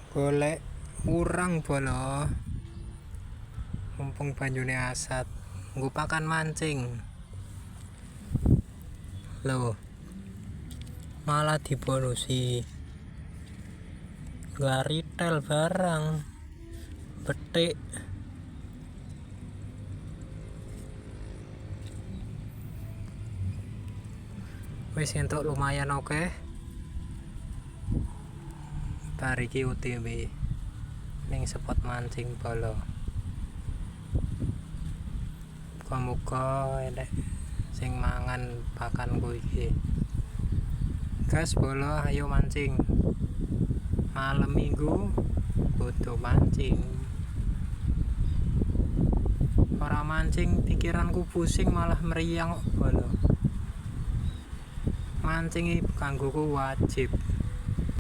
Golek urang bolo. Mumpung banyune asat. Nggo pakan mancing. Loh. Malah dibonusi. Garitel barang. Betik. Wis entuk lumayan oke. Bar iki OTW ning spot mancing bolo. Muga-muga enek sing mangan pakanku iki. Gas bolo, ayo mancing. Malam minggu kudu mancing. Ora mancing pikiranku pusing malah meriang kok bolo. Mancing iki kanggoku wajib.